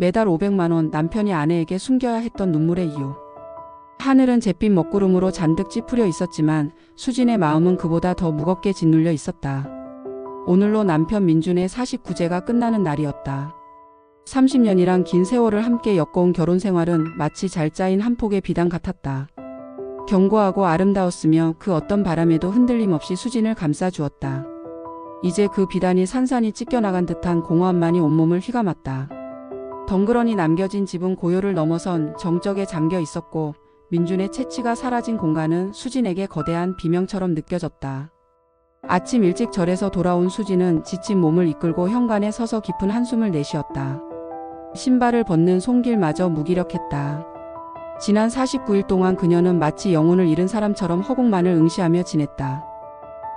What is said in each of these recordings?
매달 500만 원 남편이 아내에게 숨겨야 했던 눈물의 이유. 하늘은 잿빛 먹구름으로 잔뜩 찌푸려 있었지만 수진의 마음은 그보다 더 무겁게 짓눌려 있었다. 오늘로 남편 민준의 49제가 끝나는 날이었다. 30년이란 긴 세월을 함께 엮어온 결혼 생활은 마치 잘 짜인 한 폭의 비단 같았다. 견고하고 아름다웠으며 그 어떤 바람에도 흔들림 없이 수진을 감싸주었다. 이제 그 비단이 산산이 찢겨나간 듯한 공허함만이 온몸을 휘감았다. 덩그러니 남겨진 집은 고요를 넘어선 정적에 잠겨 있었고 민준의 채취가 사라진 공간은 수진에게 거대한 비명처럼 느껴졌다. 아침 일찍 절에서 돌아온 수진은 지친 몸을 이끌고 현관에 서서 깊은 한숨을 내쉬었다. 신발을 벗는 손길마저 무기력했다. 지난 49일 동안 그녀는 마치 영혼을 잃은 사람처럼 허공만을 응시하며 지냈다.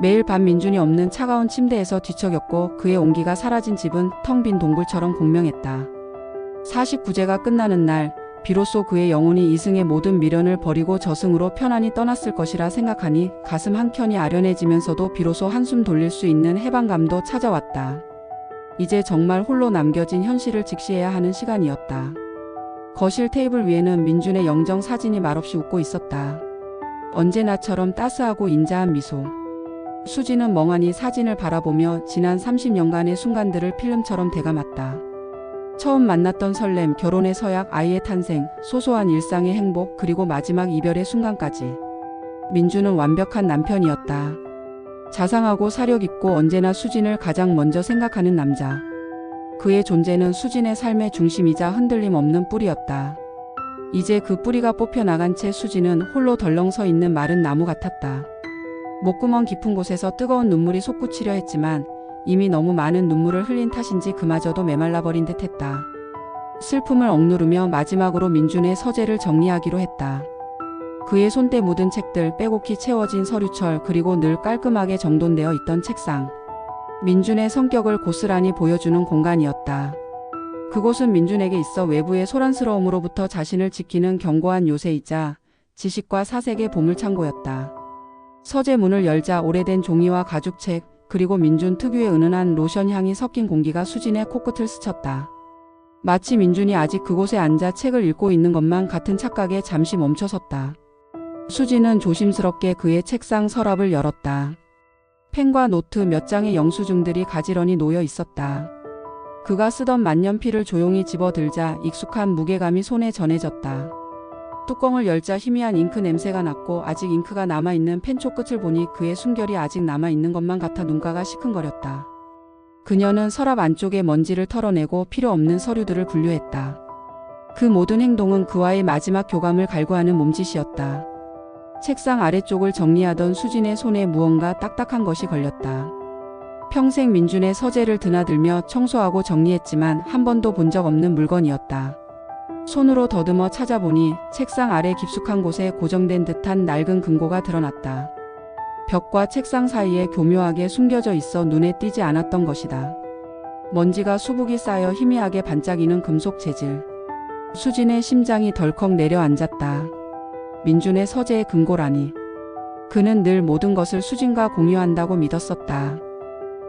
매일 밤 민준이 없는 차가운 침대에서 뒤척였고 그의 온기가 사라진 집은 텅 빈 동굴처럼 공명했다. 49제가 끝나는 날 비로소 그의 영혼이 이승의 모든 미련을 버리고 저승으로 편안히 떠났을 것이라 생각하니 가슴 한켠이 아련해지면서도 비로소 한숨 돌릴 수 있는 해방감도 찾아왔다. 이제 정말 홀로 남겨진 현실을 직시해야 하는 시간이었다. 거실 테이블 위에는 민준의 영정 사진이 말없이 웃고 있었다. 언제나처럼 따스하고 인자한 미소. 수진은 멍하니 사진을 바라보며 지난 30년간의 순간들을 필름처럼 되감았다. 처음 만났던 설렘, 결혼의 서약, 아이의 탄생, 소소한 일상의 행복, 그리고 마지막 이별의 순간까지. 민준은 완벽한 남편이었다. 자상하고 사려깊고 언제나 수진을 가장 먼저 생각하는 남자. 그의 존재는 수진의 삶의 중심이자 흔들림 없는 뿌리였다. 이제 그 뿌리가 뽑혀나간 채 수진은 홀로 덜렁 서 있는 마른 나무 같았다. 목구멍 깊은 곳에서 뜨거운 눈물이 솟구치려 했지만 이미 너무 많은 눈물을 흘린 탓인지 그마저도 메말라버린 듯했다. 슬픔을 억누르며 마지막으로 민준의 서재를 정리하기로 했다. 그의 손때 묻은 책들, 빼곡히 채워진 서류철, 그리고 늘 깔끔하게 정돈되어 있던 책상. 민준의 성격을 고스란히 보여주는 공간이었다. 그곳은 민준에게 있어 외부의 소란스러움으로부터 자신을 지키는 견고한 요새이자 지식과 사색의 보물창고였다. 서재 문을 열자 오래된 종이와 가죽책, 그리고 민준 특유의 은은한 로션 향이 섞인 공기가 수진의 코끝을 스쳤다. 마치 민준이 아직 그곳에 앉아 책을 읽고 있는 것만 같은 착각에 잠시 멈춰섰다. 수진은 조심스럽게 그의 책상 서랍을 열었다. 펜과 노트 몇 장의 영수증들이 가지런히 놓여 있었다. 그가 쓰던 만년필을 조용히 집어들자 익숙한 무게감이 손에 전해졌다. 뚜껑을 열자 희미한 잉크 냄새가 났고 아직 잉크가 남아있는 펜촉 끝을 보니 그의 숨결이 아직 남아있는 것만 같아 눈가가 시큰거렸다. 그녀는 서랍 안쪽의 먼지를 털어내고 필요 없는 서류들을 분류했다. 그 모든 행동은 그와의 마지막 교감을 갈구하는 몸짓이었다. 책상 아래쪽을 정리하던 수진의 손에 무언가 딱딱한 것이 걸렸다. 평생 민준의 서재를 드나들며 청소하고 정리했지만 한 번도 본 적 없는 물건이었다. 손으로 더듬어 찾아보니 책상 아래 깊숙한 곳에 고정된 듯한 낡은 금고가 드러났다. 벽과 책상 사이에 교묘하게 숨겨져 있어 눈에 띄지 않았던 것이다. 먼지가 수북이 쌓여 희미하게 반짝이는 금속 재질. 수진의 심장이 덜컥 내려앉았다. 민준의 서재의 금고라니. 그는 늘 모든 것을 수진과 공유한다고 믿었었다.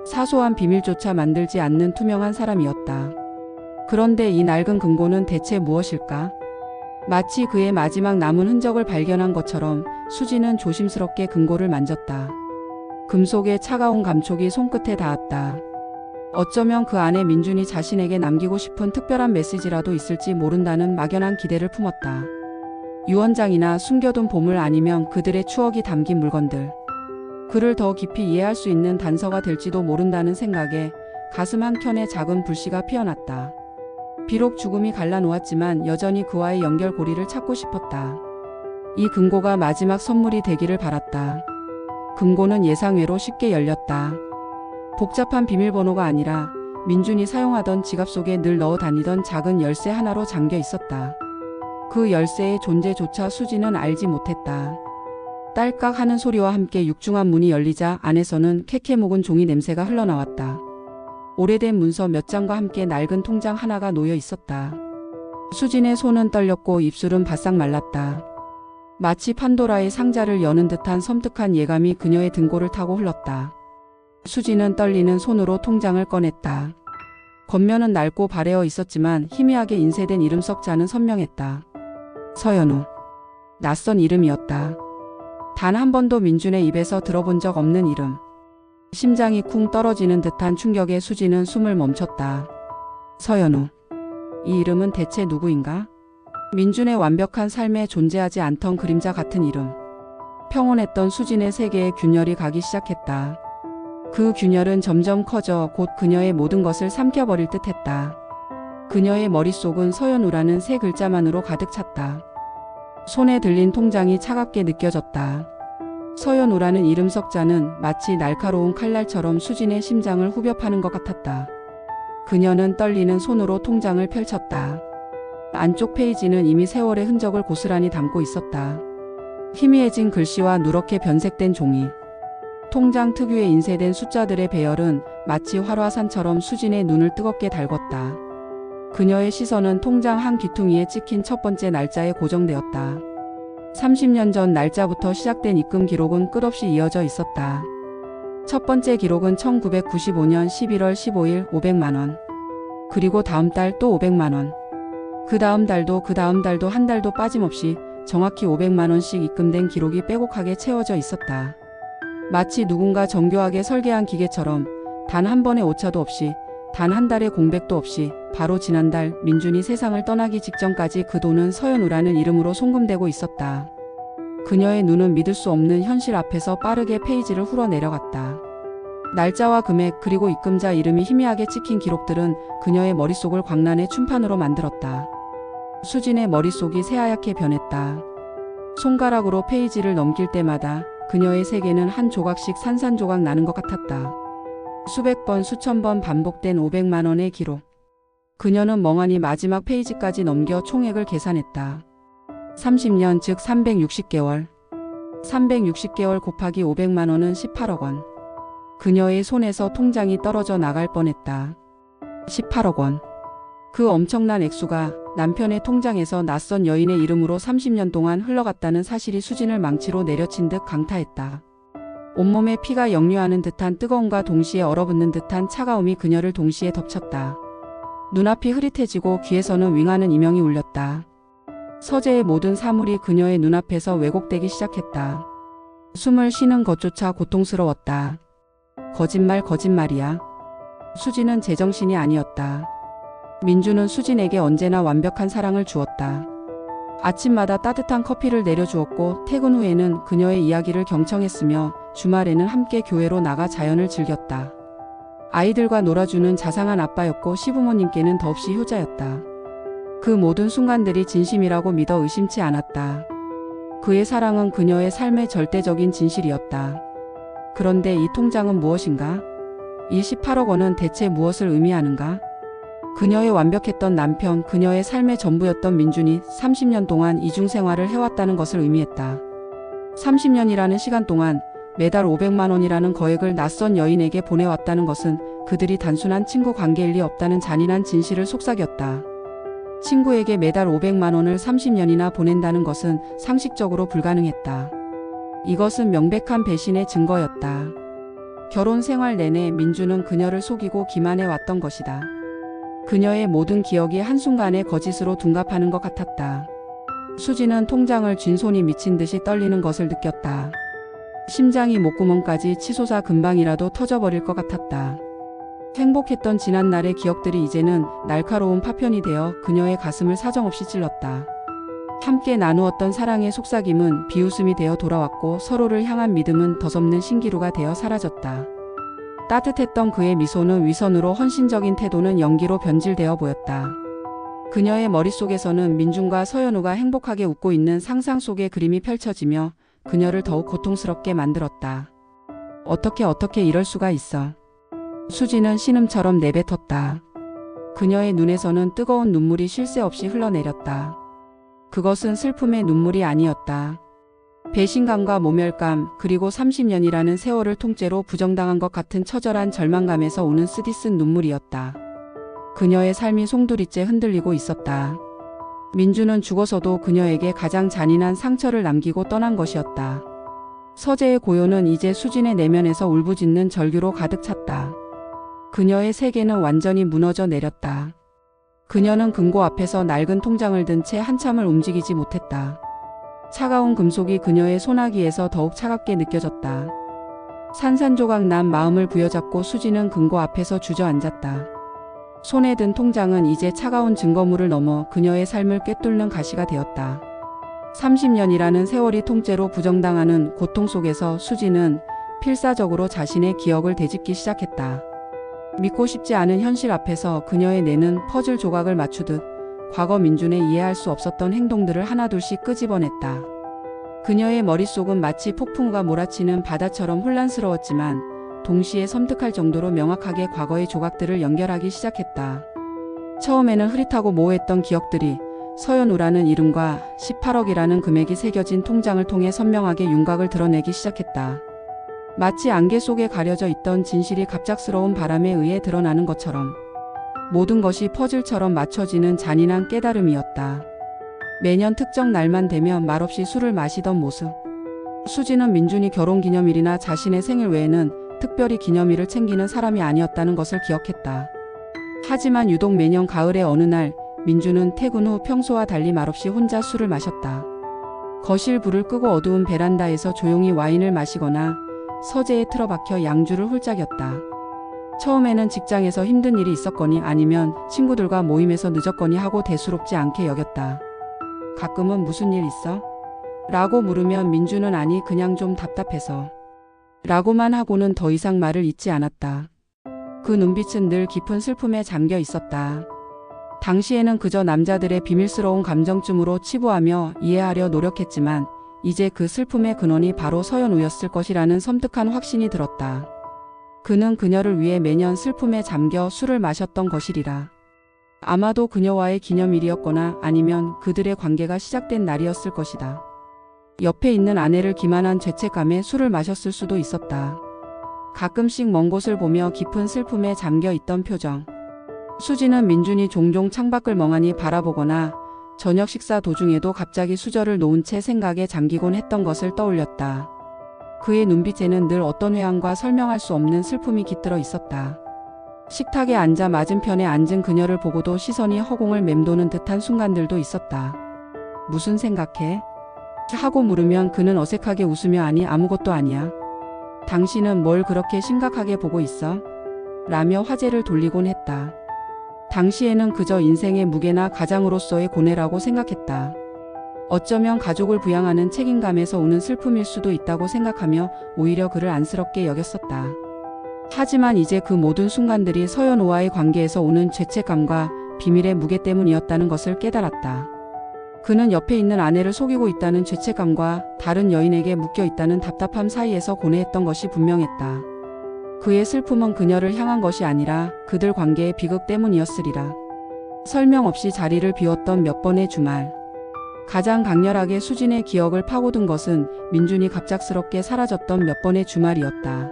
사소한 비밀조차 만들지 않는 투명한 사람이었다. 그런데 이 낡은 금고는 대체 무엇일까? 마치 그의 마지막 남은 흔적을 발견한 것처럼 수진은 조심스럽게 금고를 만졌다. 금속의 차가운 감촉이 손끝에 닿았다. 어쩌면 그 안에 민준이 자신에게 남기고 싶은 특별한 메시지라도 있을지 모른다는 막연한 기대를 품었다. 유언장이나 숨겨둔 보물 아니면 그들의 추억이 담긴 물건들. 그를 더 깊이 이해할 수 있는 단서가 될지도 모른다는 생각에 가슴 한켠에 작은 불씨가 피어났다. 비록 죽음이 갈라놓았지만 여전히 그와의 연결고리를 찾고 싶었다. 이 금고가 마지막 선물이 되기를 바랐다. 금고는 예상외로 쉽게 열렸다. 복잡한 비밀번호가 아니라 민준이 사용하던 지갑 속에 늘 넣어 다니던 작은 열쇠 하나로 잠겨 있었다. 그 열쇠의 존재조차 수진은 알지 못했다. 딸깍 하는 소리와 함께 육중한 문이 열리자 안에서는 캐캐 묵은 종이 냄새가 흘러나왔다. 오래된 문서 몇 장과 함께 낡은 통장 하나가 놓여 있었다. 수진의 손은 떨렸고 입술은 바싹 말랐다. 마치 판도라의 상자를 여는 듯한 섬뜩한 예감이 그녀의 등골을 타고 흘렀다. 수진은 떨리는 손으로 통장을 꺼냈다. 겉면은 낡고 바래어 있었지만 희미하게 인쇄된 이름 석자는 선명했다. 서연우. 낯선 이름이었다. 단 한 번도 민준의 입에서 들어본 적 없는 이름. 심장이 쿵 떨어지는 듯한 충격에 수지는 숨을 멈췄다. 서연우. 이 이름은 대체 누구인가? 민준의 완벽한 삶에 존재하지 않던 그림자 같은 이름. 평온했던 수진의 세계에 균열이 가기 시작했다. 그 균열은 점점 커져 곧 그녀의 모든 것을 삼켜버릴 듯했다. 그녀의 머릿속은 서연우라는 세 글자만으로 가득 찼다. 손에 들린 통장이 차갑게 느껴졌다. 서연우라는 이름 석자는 마치 날카로운 칼날처럼 수진의 심장을 후벼 파는 것 같았다. 그녀는 떨리는 손으로 통장을 펼쳤다. 안쪽 페이지는 이미 세월의 흔적을 고스란히 담고 있었다. 희미해진 글씨와 누렇게 변색된 종이. 통장 특유의 인쇄된 숫자들의 배열은 마치 활화산처럼 수진의 눈을 뜨겁게 달궜다. 그녀의 시선은 통장 한 귀퉁이에 찍힌 첫 번째 날짜에 고정되었다. 30년 전 날짜부터 시작된 입금 기록은 끝없이 이어져 있었다. 첫 번째 기록은 1995년 11월 15일 500만 원. 그리고 다음 달 또 500만 원. 그 다음 달도 한 달도 빠짐없이 정확히 500만 원씩 입금된 기록이 빼곡하게 채워져 있었다. 마치 누군가 정교하게 설계한 기계처럼 단 한 번의 오차도 없이 단 한 달의 공백도 없이 바로 지난달 민준이 세상을 떠나기 직전까지 그 돈은 서연우라는 이름으로 송금되고 있었다. 그녀의 눈은 믿을 수 없는 현실 앞에서 빠르게 페이지를 훑어 내려갔다. 날짜와 금액 그리고 입금자 이름이 희미하게 찍힌 기록들은 그녀의 머릿속을 광란의 춤판으로 만들었다. 수진의 머릿속이 새하얗게 변했다. 손가락으로 페이지를 넘길 때마다 그녀의 세계는 한 조각씩 산산조각 나는 것 같았다. 수백 번 수천 번 반복된 500만 원의 기록. 그녀는 멍하니 마지막 페이지까지 넘겨 총액을 계산했다. 30년 즉 360개월. 360개월 곱하기 500만 원은 18억 원. 그녀의 손에서 통장이 떨어져 나갈 뻔했다. 18억 원. 그 엄청난 액수가 남편의 통장에서 낯선 여인의 이름으로 30년 동안 흘러갔다는 사실이 수진을 망치로 내려친 듯 강타했다. 온몸에 피가 역류하는 듯한 뜨거움과 동시에 얼어붙는 듯한 차가움이 그녀를 동시에 덮쳤다. 눈앞이 흐릿해지고 귀에서는 윙하는 이명이 울렸다. 서재의 모든 사물이 그녀의 눈앞에서 왜곡되기 시작했다. 숨을 쉬는 것조차 고통스러웠다. 거짓말이야. 수진은 제정신이 아니었다. 민주는 수진에게 언제나 완벽한 사랑을 주었다. 아침마다 따뜻한 커피를 내려주었고 퇴근 후에는 그녀의 이야기를 경청했으며 주말에는 함께 교회로 나가 자연을 즐겼다. 아이들과 놀아주는 자상한 아빠였고 시부모님께는 더없이 효자였다. 그 모든 순간들이 진심이라고 믿어 의심치 않았다. 그의 사랑은 그녀의 삶의 절대적인 진실이었다. 그런데 이 통장은 무엇인가? 이 18억 원은 대체 무엇을 의미하는가? 그녀의 완벽했던 남편, 그녀의 삶의 전부였던 민준이 30년 동안 이중생활을 해왔다는 것을 의미했다. 30년이라는 시간 동안 매달 500만 원이라는 거액을 낯선 여인에게 보내왔다는 것은 그들이 단순한 친구 관계일 리 없다는 잔인한 진실을 속삭였다. 친구에게 매달 500만 원을 30년이나 보낸다는 것은 상식적으로 불가능했다. 이것은 명백한 배신의 증거였다. 결혼 생활 내내 민주는 그녀를 속이고 기만해 왔던 것이다. 그녀의 모든 기억이 한순간에 거짓으로 둔갑하는 것 같았다. 수지는 통장을 쥔 손이 미친 듯이 떨리는 것을 느꼈다. 심장이 목구멍까지 치솟아 금방이라도 터져버릴 것 같았다. 행복했던 지난날의 기억들이 이제는 날카로운 파편이 되어 그녀의 가슴을 사정없이 찔렀다. 함께 나누었던 사랑의 속삭임은 비웃음이 되어 돌아왔고 서로를 향한 믿음은 덧없는 신기루가 되어 사라졌다. 따뜻했던 그의 미소는 위선으로 헌신적인 태도는 연기로 변질되어 보였다. 그녀의 머릿속에서는 민준과 서연우가 행복하게 웃고 있는 상상 속의 그림이 펼쳐지며 그녀를 더욱 고통스럽게 만들었다. 어떻게 이럴 수가 있어. 수지는 신음처럼 내뱉었다. 그녀의 눈에서는 뜨거운 눈물이 쉴 새 없이 흘러내렸다. 그것은 슬픔의 눈물이 아니었다. 배신감과 모멸감 그리고 30년이라는 세월을 통째로 부정당한 것 같은 처절한 절망감에서 오는 쓰디쓴 눈물이었다. 그녀의 삶이 송두리째 흔들리고 있었다. 민주는 죽어서도 그녀에게 가장 잔인한 상처를 남기고 떠난 것이었다. 서재의 고요는 이제 수진의 내면에서 울부짖는 절규로 가득 찼다. 그녀의 세계는 완전히 무너져 내렸다. 그녀는 금고 앞에서 낡은 통장을 든 채 한참을 움직이지 못했다. 차가운 금속이 그녀의 소나기에서 더욱 차갑게 느껴졌다. 산산조각 난 마음을 부여잡고 수지는 금고 앞에서 주저앉았다. 손에 든 통장은 이제 차가운 증거물을 넘어 그녀의 삶을 꿰뚫는 가시가 되었다. 30년이라는 세월이 통째로 부정당하는 고통 속에서 수지는 필사적으로 자신의 기억을 되짚기 시작했다. 믿고 싶지 않은 현실 앞에서 그녀의 뇌는 퍼즐 조각을 맞추듯 과거 민준의 이해할 수 없었던 행동들을 하나둘씩 끄집어냈다. 그녀의 머릿속은 마치 폭풍우가 몰아치는 바다처럼 혼란스러웠지만 동시에 섬뜩할 정도로 명확하게 과거의 조각들을 연결하기 시작했다. 처음에는 흐릿하고 모호했던 기억들이 서연우라는 이름과 18억이라는 금액이 새겨진 통장을 통해 선명하게 윤곽을 드러내기 시작했다. 마치 안개 속에 가려져 있던 진실이 갑작스러운 바람에 의해 드러나는 것처럼 모든 것이 퍼즐처럼 맞춰지는 잔인한 깨달음이었다. 매년 특정 날만 되면 말없이 술을 마시던 모습. 수지는 민준이 결혼기념일이나 자신의 생일 외에는 특별히 기념일을 챙기는 사람이 아니었다는 것을 기억했다. 하지만 유독 매년 가을의 어느 날 민준은 퇴근 후 평소와 달리 말없이 혼자 술을 마셨다. 거실 불을 끄고 어두운 베란다에서 조용히 와인을 마시거나 서재에 틀어박혀 양주를 홀짝였다. 처음에는 직장에서 힘든 일이 있었거니 아니면 친구들과 모임에서 늦었거니 하고 대수롭지 않게 여겼다. 가끔은 무슨 일 있어? 라고 물으면 민준은 아니 그냥 좀 답답해서 라고만 하고는 더 이상 말을 잇지 않았다. 그 눈빛은 늘 깊은 슬픔에 잠겨 있었다. 당시에는 그저 남자들의 비밀스러운 감정쯤으로 치부하며 이해하려 노력했지만 이제 그 슬픔의 근원이 바로 서연우였을 것이라는 섬뜩한 확신이 들었다. 그는 그녀를 위해 매년 슬픔에 잠겨 술을 마셨던 것이리라. 아마도 그녀와의 기념일이었거나 아니면 그들의 관계가 시작된 날이었을 것이다. 옆에 있는 아내를 기만한 죄책감에 술을 마셨을 수도 있었다. 가끔씩 먼 곳을 보며 깊은 슬픔에 잠겨 있던 표정. 수지는 민준이 종종 창밖을 멍하니 바라보거나 저녁 식사 도중에도 갑자기 수저를 놓은 채 생각에 잠기곤 했던 것을 떠올렸다. 그의 눈빛에는 늘 어떤 회한과 설명할 수 없는 슬픔이 깃들어 있었다. 식탁에 앉아 맞은편에 앉은 그녀를 보고도 시선이 허공을 맴도는 듯한 순간들도 있었다. 무슨 생각해? 하고 물으면 그는 어색하게 웃으며 아니 아무것도 아니야. 당신은 뭘 그렇게 심각하게 보고 있어? 라며 화제를 돌리곤 했다. 당시에는 그저 인생의 무게나 가장으로서의 고뇌라고 생각했다. 어쩌면 가족을 부양하는 책임감에서 오는 슬픔일 수도 있다고 생각하며 오히려 그를 안쓰럽게 여겼었다. 하지만 이제 그 모든 순간들이 서연우와의 관계에서 오는 죄책감과 비밀의 무게 때문이었다는 것을 깨달았다. 그는 옆에 있는 아내를 속이고 있다는 죄책감과 다른 여인에게 묶여 있다는 답답함 사이에서 고뇌했던 것이 분명했다. 그의 슬픔은 그녀를 향한 것이 아니라 그들 관계의 비극 때문이었으리라. 설명 없이 자리를 비웠던 몇 번의 주말. 가장 강렬하게 수진의 기억을 파고든 것은 민준이 갑작스럽게 사라졌던 몇 번의 주말이었다.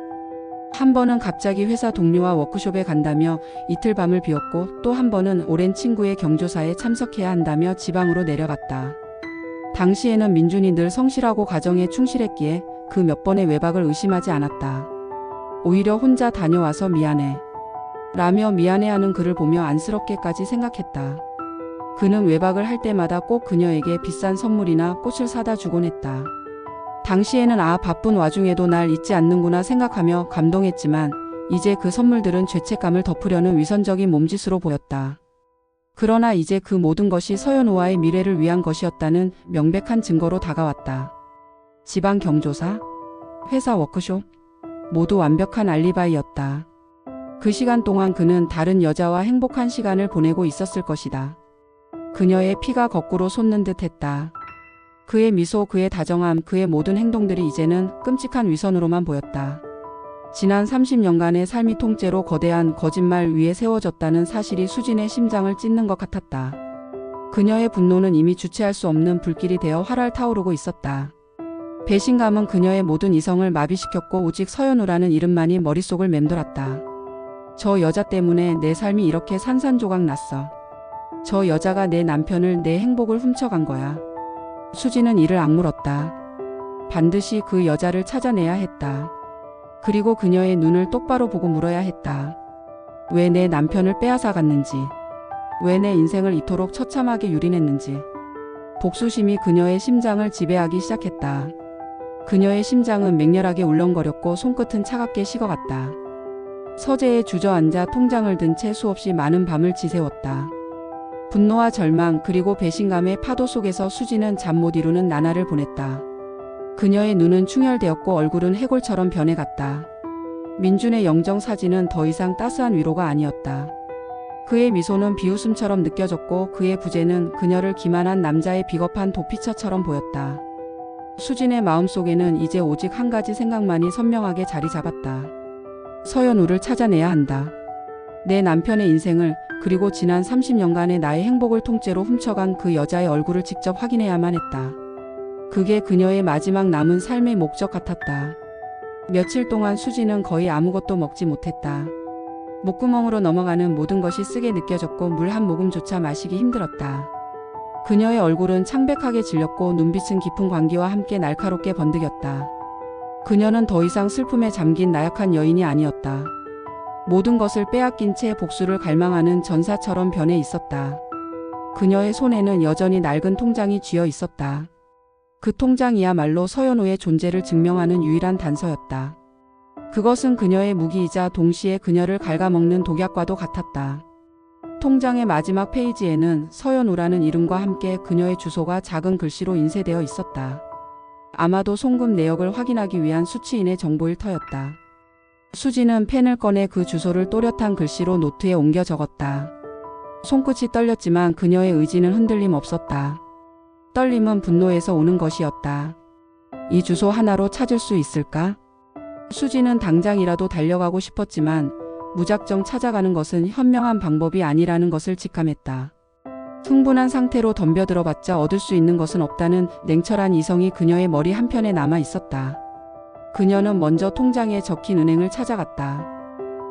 한 번은 갑자기 회사 동료와 워크숍에 간다며 이틀 밤을 비웠고 또 한 번은 오랜 친구의 경조사에 참석해야 한다며 지방으로 내려갔다. 당시에는 민준이 늘 성실하고 가정에 충실했기에 그 몇 번의 외박을 의심하지 않았다. 오히려 혼자 다녀와서 미안해 라며 미안해하는 그를 보며 안쓰럽게까지 생각했다. 그는 외박을 할 때마다 꼭 그녀에게 비싼 선물이나 꽃을 사다 주곤 했다. 당시에는 바쁜 와중에도 날 잊지 않는구나 생각하며 감동했지만 이제 그 선물들은 죄책감을 덮으려는 위선적인 몸짓으로 보였다. 그러나 이제 그 모든 것이 서연우와의 미래를 위한 것이었다는 명백한 증거로 다가왔다. 지방 경조사, 회사 워크숍, 모두 완벽한 알리바이였다. 그 시간 동안 그는 다른 여자와 행복한 시간을 보내고 있었을 것이다. 그녀의 피가 거꾸로 솟는 듯 했다. 그의 미소, 그의 다정함, 그의 모든 행동들이 이제는 끔찍한 위선으로만 보였다. 지난 30년간의 삶이 통째로 거대한 거짓말 위에 세워졌다는 사실이 수진의 심장을 찢는 것 같았다. 그녀의 분노는 이미 주체할 수 없는 불길이 되어 활활 타오르고 있었다. 배신감은 그녀의 모든 이성을 마비시켰고 오직 서연우라는 이름만이 머릿속을 맴돌았다. 저 여자 때문에 내 삶이 이렇게 산산조각 났어. 저 여자가 내 남편을, 내 행복을 훔쳐간 거야. 수지는 이를 악물었다. 반드시 그 여자를 찾아내야 했다. 그리고 그녀의 눈을 똑바로 보고 물어야 했다. 왜 내 남편을 빼앗아 갔는지, 왜 내 인생을 이토록 처참하게 유린했는지. 복수심이 그녀의 심장을 지배하기 시작했다. 그녀의 심장은 맹렬하게 울렁거렸고 손끝은 차갑게 식어갔다. 서재에 주저앉아 통장을 든 채 수없이 많은 밤을 지새웠다. 분노와 절망 그리고 배신감의 파도 속에서 수지는 잠 못 이루는 나날을 보냈다. 그녀의 눈은 충혈되었고 얼굴은 해골처럼 변해갔다. 민준의 영정 사진은 더 이상 따스한 위로가 아니었다. 그의 미소는 비웃음처럼 느껴졌고 그의 부재는 그녀를 기만한 남자의 비겁한 도피처처럼 보였다. 수진의 마음속에는 이제 오직 한 가지 생각만이 선명하게 자리 잡았다. 서연우를 찾아내야 한다. 내 남편의 인생을, 그리고 지난 30년간의 나의 행복을 통째로 훔쳐간 그 여자의 얼굴을 직접 확인해야만 했다. 그게 그녀의 마지막 남은 삶의 목적 같았다. 며칠 동안 수지는 거의 아무것도 먹지 못했다. 목구멍으로 넘어가는 모든 것이 쓰게 느껴졌고 물 한 모금조차 마시기 힘들었다. 그녀의 얼굴은 창백하게 질렸고 눈빛은 깊은 광기와 함께 날카롭게 번득였다. 그녀는 더 이상 슬픔에 잠긴 나약한 여인이 아니었다. 모든 것을 빼앗긴 채 복수를 갈망하는 전사처럼 변해 있었다. 그녀의 손에는 여전히 낡은 통장이 쥐어 있었다. 그 통장이야말로 서연우의 존재를 증명하는 유일한 단서였다. 그것은 그녀의 무기이자 동시에 그녀를 갉아먹는 독약과도 같았다. 통장의 마지막 페이지에는 서연우라는 이름과 함께 그녀의 주소가 작은 글씨로 인쇄되어 있었다. 아마도 송금 내역을 확인하기 위한 수취인의 정보일 터였다. 수지는 펜을 꺼내 그 주소를 또렷한 글씨로 노트에 옮겨 적었다. 손끝이 떨렸지만 그녀의 의지는 흔들림 없었다. 떨림은 분노에서 오는 것이었다. 이 주소 하나로 찾을 수 있을까? 수지는 당장이라도 달려가고 싶었지만 무작정 찾아가는 것은 현명한 방법이 아니라는 것을 직감했다. 흥분한 상태로 덤벼들어봤자 얻을 수 있는 것은 없다는 냉철한 이성이 그녀의 머리 한편에 남아 있었다. 그녀는 먼저 통장에 적힌 은행을 찾아갔다.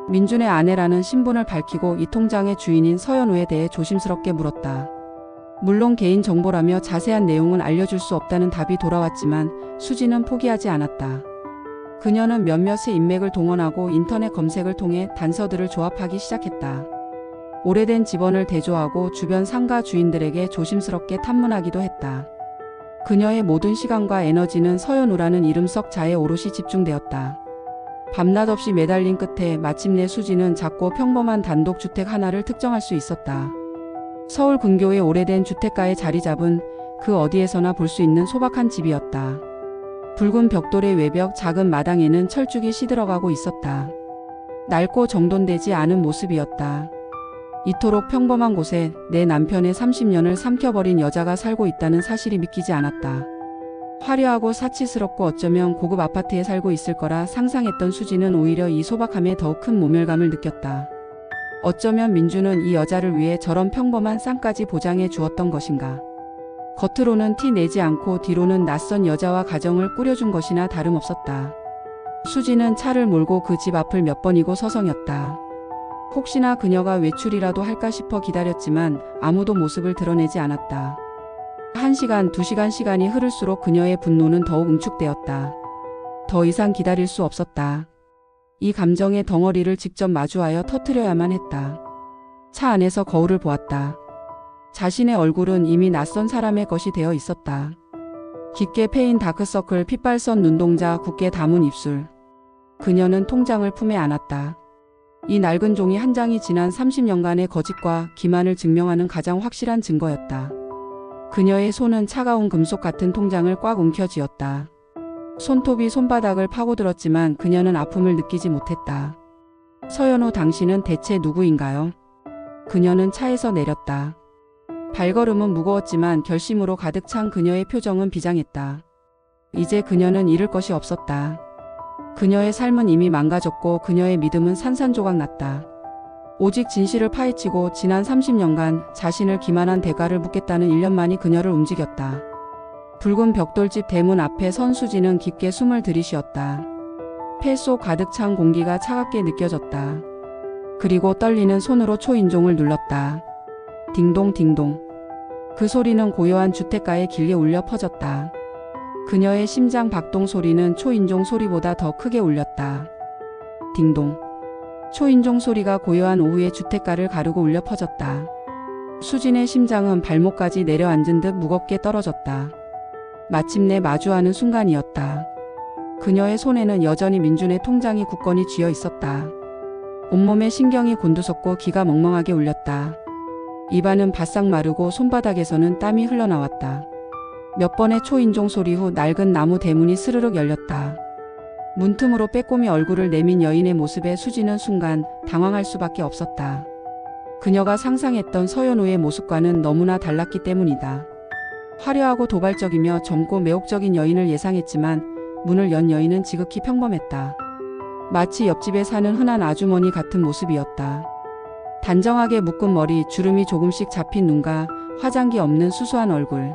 민준의 아내라는 신분을 밝히고 이 통장의 주인인 서연우에 대해 조심스럽게 물었다. 물론 개인 정보라며 자세한 내용은 알려줄 수 없다는 답이 돌아왔지만 수지는 포기하지 않았다. 그녀는 몇몇의 인맥을 동원하고 인터넷 검색을 통해 단서들을 조합하기 시작했다. 오래된 집원을 대조하고 주변 상가 주인들에게 조심스럽게 탐문하기도 했다. 그녀의 모든 시간과 에너지는 서연우라는 이름 석 자에 오롯이 집중되었다. 밤낮 없이 매달린 끝에 마침내 수지는 작고 평범한 단독주택 하나를 특정할 수 있었다. 서울 근교의 오래된 주택가에 자리 잡은 그 어디에서나 볼 수 있는 소박한 집이었다. 붉은 벽돌의 외벽 작은 마당에는 철쭉이 시들어가고 있었다. 낡고 정돈되지 않은 모습이었다. 이토록 평범한 곳에 내 남편의 30년을 삼켜버린 여자가 살고 있다는 사실이 믿기지 않았다. 화려하고 사치스럽고 어쩌면 고급 아파트에 살고 있을 거라 상상했던 수지는 오히려 이 소박함에 더 큰 모멸감을 느꼈다. 어쩌면 민주는 이 여자를 위해 저런 평범한 쌍까지 보장해 주었던 것인가. 겉으로는 티 내지 않고 뒤로는 낯선 여자와 가정을 꾸려준 것이나 다름없었다. 수지는 차를 몰고 그 집 앞을 몇 번이고 서성였다. 혹시나 그녀가 외출이라도 할까 싶어 기다렸지만 아무도 모습을 드러내지 않았다. 1시간, 2시간 시간이 흐를수록 그녀의 분노는 더욱 응축되었다. 더 이상 기다릴 수 없었다. 이 감정의 덩어리를 직접 마주하여 터뜨려야만 했다. 차 안에서 거울을 보았다. 자신의 얼굴은 이미 낯선 사람의 것이 되어 있었다. 깊게 패인 다크서클, 핏발선 눈동자, 굳게 담은 입술. 그녀는 통장을 품에 안았다. 이 낡은 종이 한 장이 지난 30년간의 거짓과 기만을 증명하는 가장 확실한 증거였다. 그녀의 손은 차가운 금속 같은 통장을 꽉 움켜쥐었다. 손톱이 손바닥을 파고들었지만 그녀는 아픔을 느끼지 못했다. 서연우, 당신은 대체 누구인가요? 그녀는 차에서 내렸다. 발걸음은 무거웠지만 결심으로 가득 찬 그녀의 표정은 비장했다. 이제 그녀는 잃을 것이 없었다. 그녀의 삶은 이미 망가졌고 그녀의 믿음은 산산조각 났다. 오직 진실을 파헤치고 지난 30년간 자신을 기만한 대가를 묻겠다는 일념만이 그녀를 움직였다. 붉은 벽돌집 대문 앞에 선 수지는 깊게 숨을 들이쉬었다. 폐 속 가득 찬 공기가 차갑게 느껴졌다. 그리고 떨리는 손으로 초인종을 눌렀다. 딩동 딩동. 그 소리는 고요한 주택가에 길게 울려 퍼졌다. 그녀의 심장 박동 소리는 초인종 소리보다 더 크게 울렸다. 딩동. 초인종 소리가 고요한 오후의 주택가를 가르고 울려 퍼졌다. 수진의 심장은 발목까지 내려앉은 듯 무겁게 떨어졌다. 마침내 마주하는 순간이었다. 그녀의 손에는 여전히 민준의 통장이 굳건히 쥐어 있었다. 온몸에 신경이 곤두섰고 귀가 멍멍하게 울렸다. 입안은 바싹 마르고 손바닥에서는 땀이 흘러나왔다. 몇 번의 초인종 소리 후 낡은 나무 대문이 스르륵 열렸다. 문틈으로 빼꼼히 얼굴을 내민 여인의 모습에 수지는 순간 당황할 수밖에 없었다. 그녀가 상상했던 서연우의 모습과는 너무나 달랐기 때문이다. 화려하고 도발적이며 젊고 매혹적인 여인을 예상했지만 문을 연 여인은 지극히 평범했다. 마치 옆집에 사는 흔한 아주머니 같은 모습이었다. 단정하게 묶은 머리, 주름이 조금씩 잡힌 눈과 화장기 없는 수수한 얼굴.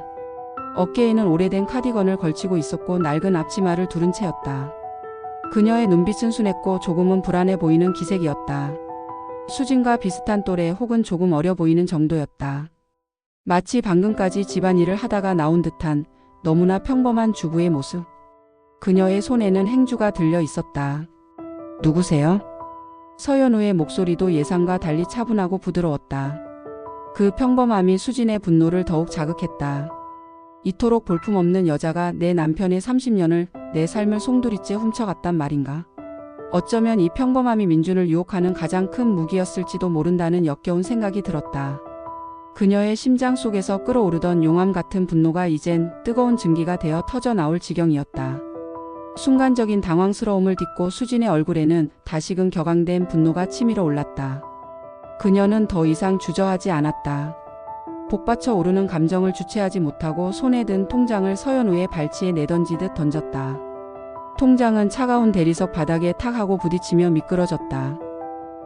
어깨에는 오래된 카디건을 걸치고 있었고 낡은 앞치마를 두른 채였다. 그녀의 눈빛은 순했고 조금은 불안해 보이는 기색이었다. 수진과 비슷한 또래 혹은 조금 어려 보이는 정도였다. 마치 방금까지 집안일을 하다가 나온 듯한 너무나 평범한 주부의 모습. 그녀의 손에는 행주가 들려 있었다. 누구세요? 서연우의 목소리도 예상과 달리 차분하고 부드러웠다. 그 평범함이 수진의 분노를 더욱 자극했다. 이토록 볼품없는 여자가 내 남편의 30년을 내 삶을 송두리째 훔쳐갔단 말인가? 어쩌면 이 평범함이 민준을 유혹하는 가장 큰 무기였을지도 모른다는 역겨운 생각이 들었다. 그녀의 심장 속에서 끓어오르던 용암 같은 분노가 이젠 뜨거운 증기가 되어 터져 나올 지경이었다. 순간적인 당황스러움을 딛고 수진의 얼굴에는 다시금 격앙된 분노가 치밀어 올랐다. 그녀는 더 이상 주저하지 않았다. 복받쳐 오르는 감정을 주체하지 못하고 손에 든 통장을 서연우의 발치에 내던지듯 던졌다. 통장은 차가운 대리석 바닥에 탁 하고 부딪히며 미끄러졌다.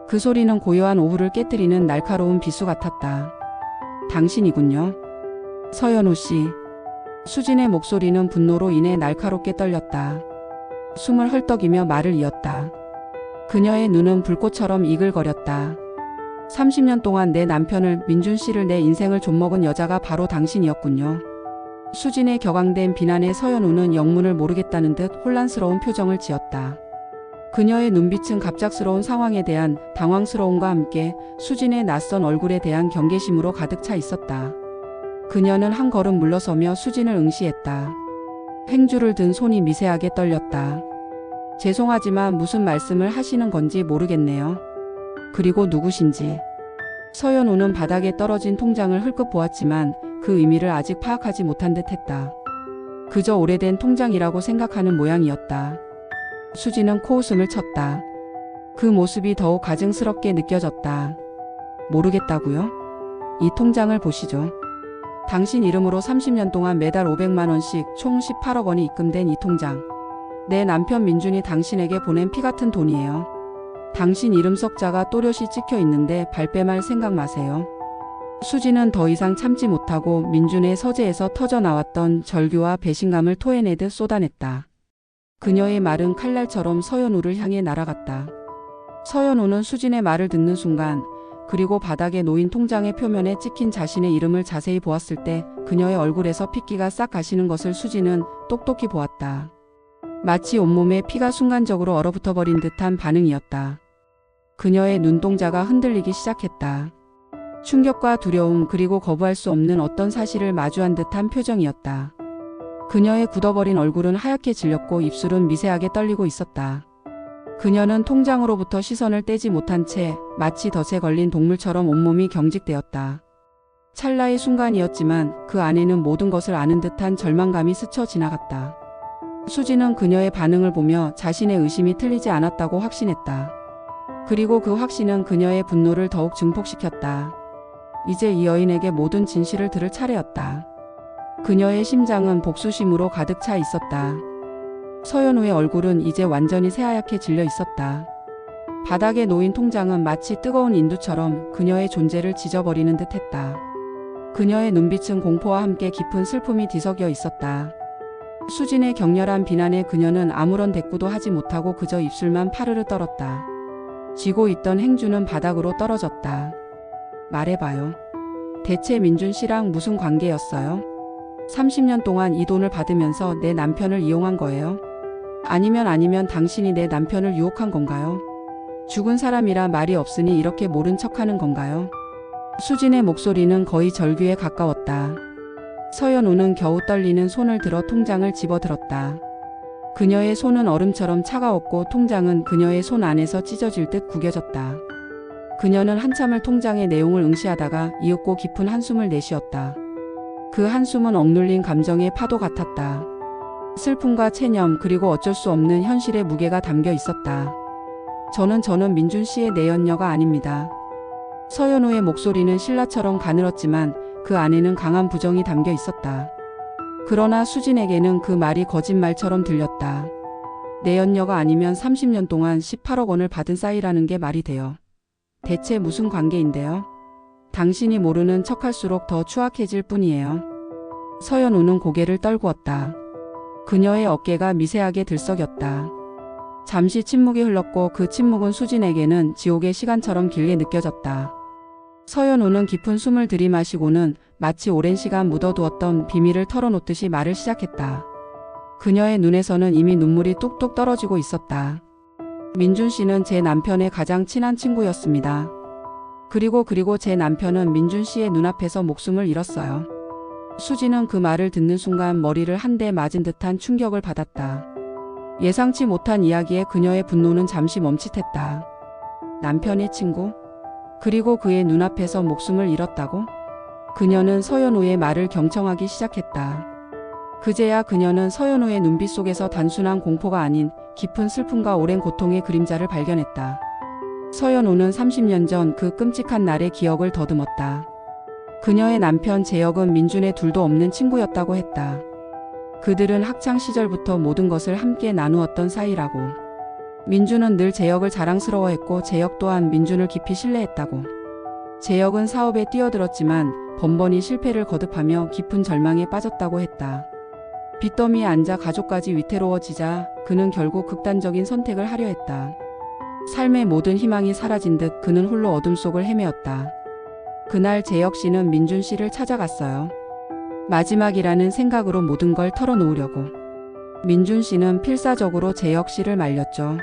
그 소리는 고요한 오후를 깨뜨리는 날카로운 비수 같았다. 당신이군요. 서연우 씨. 수진의 목소리는 분노로 인해 날카롭게 떨렸다. 숨을 헐떡이며 말을 이었다. 그녀의 눈은 불꽃처럼 이글거렸다. 30년 동안 내 남편을, 민준 씨를, 내 인생을 좀먹은 여자가 바로 당신이었군요. 수진의 격앙된 비난에 서연우는 영문을 모르겠다는 듯 혼란스러운 표정을 지었다. 그녀의 눈빛은 갑작스러운 상황에 대한 당황스러움과 함께 수진의 낯선 얼굴에 대한 경계심으로 가득 차 있었다. 그녀는 한 걸음 물러서며 수진을 응시했다. 행주를 든 손이 미세하게 떨렸다. 죄송하지만 무슨 말씀을 하시는 건지 모르겠네요. 그리고 누구신지. 서연우는 바닥에 떨어진 통장을 흘끗 보았지만 그 의미를 아직 파악하지 못한 듯 했다. 그저 오래된 통장이라고 생각하는 모양이었다. 수지는 코웃음을 쳤다. 그 모습이 더욱 가증스럽게 느껴졌다. 모르겠다고요? 이 통장을 보시죠. 당신 이름으로 30년 동안 매달 500만 원씩 총 18억 원이 입금된 이 통장. 내 남편 민준이 당신에게 보낸 피 같은 돈이에요. 당신 이름 석자가 또렷이 찍혀 있는데 발뺌할 생각 마세요. 수지는 더 이상 참지 못하고 민준의 서재에서 터져 나왔던 절규와 배신감을 토해내듯 쏟아냈다. 그녀의 말은 칼날처럼 서연우를 향해 날아갔다. 서연우는 수진의 말을 듣는 순간, 그리고 바닥에 놓인 통장의 표면에 찍힌 자신의 이름을 자세히 보았을 때 그녀의 얼굴에서 핏기가 싹 가시는 것을 수지는 똑똑히 보았다. 마치 온몸에 피가 순간적으로 얼어붙어버린 듯한 반응이었다. 그녀의 눈동자가 흔들리기 시작했다. 충격과 두려움 그리고 거부할 수 없는 어떤 사실을 마주한 듯한 표정이었다. 그녀의 굳어버린 얼굴은 하얗게 질렸고 입술은 미세하게 떨리고 있었다. 그녀는 통장으로부터 시선을 떼지 못한 채 마치 덫에 걸린 동물처럼 온몸이 경직되었다. 찰나의 순간이었지만 그 안에는 모든 것을 아는 듯한 절망감이 스쳐 지나갔다. 수지는 그녀의 반응을 보며 자신의 의심이 틀리지 않았다고 확신했다. 그리고 그 확신은 그녀의 분노를 더욱 증폭시켰다. 이제 이 여인에게 모든 진실을 들을 차례였다. 그녀의 심장은 복수심으로 가득 차 있었다. 서연우의 얼굴은 이제 완전히 새하얗게 질려 있었다. 바닥에 놓인 통장은 마치 뜨거운 인두처럼 그녀의 존재를 지져버리는 듯했다. 그녀의 눈빛은 공포와 함께 깊은 슬픔이 뒤섞여 있었다. 수진의 격렬한 비난에 그녀는 아무런 대꾸도 하지 못하고 그저 입술만 파르르 떨었다. 쥐고 있던 행주는 바닥으로 떨어졌다. 말해봐요. 대체 민준 씨랑 무슨 관계였어요? 30년 동안 이 돈을 받으면서 내 남편을 이용한 거예요? 아니면 당신이 내 남편을 유혹한 건가요? 죽은 사람이라 말이 없으니 이렇게 모른 척하는 건가요? 수진의 목소리는 거의 절규에 가까웠다. 서연우는 겨우 떨리는 손을 들어 통장을 집어들었다. 그녀의 손은 얼음처럼 차가웠고 통장은 그녀의 손 안에서 찢어질 듯 구겨졌다. 그녀는 한참을 통장의 내용을 응시하다가 이윽고 깊은 한숨을 내쉬었다. 그 한숨은 억눌린 감정의 파도 같았다. 슬픔과 체념 그리고 어쩔 수 없는 현실의 무게가 담겨 있었다. 저는 민준 씨의 내연녀가 아닙니다. 서연우의 목소리는 신라처럼 가늘었지만 그 안에는 강한 부정이 담겨 있었다. 그러나 수진에게는 그 말이 거짓말처럼 들렸다. 내연녀가 아니면 30년 동안 18억 원을 받은 싸이라는 게 말이 돼요. 대체 무슨 관계인데요? 당신이 모르는 척할수록 더 추악해질 뿐이에요. 서연우는 고개를 떨구었다. 그녀의 어깨가 미세하게 들썩였다. 잠시 침묵이 흘렀고 그 침묵은 수진에게는 지옥의 시간처럼 길게 느껴졌다. 서연우는 깊은 숨을 들이마시고는 마치 오랜 시간 묻어두었던 비밀을 털어놓듯이 말을 시작했다. 그녀의 눈에서는 이미 눈물이 뚝뚝 떨어지고 있었다. 민준 씨는 제 남편의 가장 친한 친구였습니다. 그리고 제 남편은 민준 씨의 눈앞에서 목숨을 잃었어요. 수진은 그 말을 듣는 순간 머리를 한 대 맞은 듯한 충격을 받았다. 예상치 못한 이야기에 그녀의 분노는 잠시 멈칫했다. 남편의 친구? 그리고 그의 눈앞에서 목숨을 잃었다고? 그녀는 서연우의 말을 경청하기 시작했다. 그제야 그녀는 서연우의 눈빛 속에서 단순한 공포가 아닌 깊은 슬픔과 오랜 고통의 그림자를 발견했다. 서연우는 30년 전 그 끔찍한 날의 기억을 더듬었다. 그녀의 남편 재혁은 민준의 둘도 없는 친구였다고 했다. 그들은 학창 시절부터 모든 것을 함께 나누었던 사이라고. 민준은 늘 재혁을 자랑스러워했고 재혁 또한 민준을 깊이 신뢰했다고. 재혁은 사업에 뛰어들었지만 번번이 실패를 거듭하며 깊은 절망에 빠졌다고 했다. 빚더미에 앉아 가족까지 위태로워지자 그는 결국 극단적인 선택을 하려 했다. 삶의 모든 희망이 사라진 듯 그는 홀로 어둠 속을 헤매었다. 그날 재혁 씨는 민준 씨를 찾아갔어요. 마지막이라는 생각으로 모든 걸 털어놓으려고. 민준 씨는 필사적으로 재혁 씨를 말렸죠.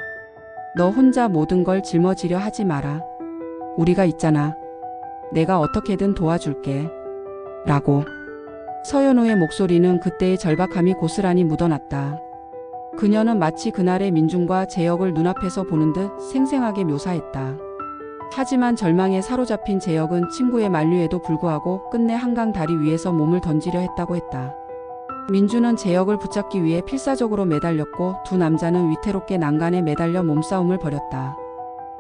너 혼자 모든 걸 짊어지려 하지 마라. 우리가 있잖아. 내가 어떻게든 도와줄게. 라고. 서연우의 목소리는 그때의 절박함이 고스란히 묻어났다. 그녀는 마치 그날의 민준과 재혁을 눈앞에서 보는 듯 생생하게 묘사했다. 하지만 절망에 사로잡힌 재혁은 친구의 만류에도 불구하고 끝내 한강 다리 위에서 몸을 던지려 했다고 했다. 민준은 재혁을 붙잡기 위해 필사적으로 매달렸고 두 남자는 위태롭게 난간에 매달려 몸싸움을 벌였다.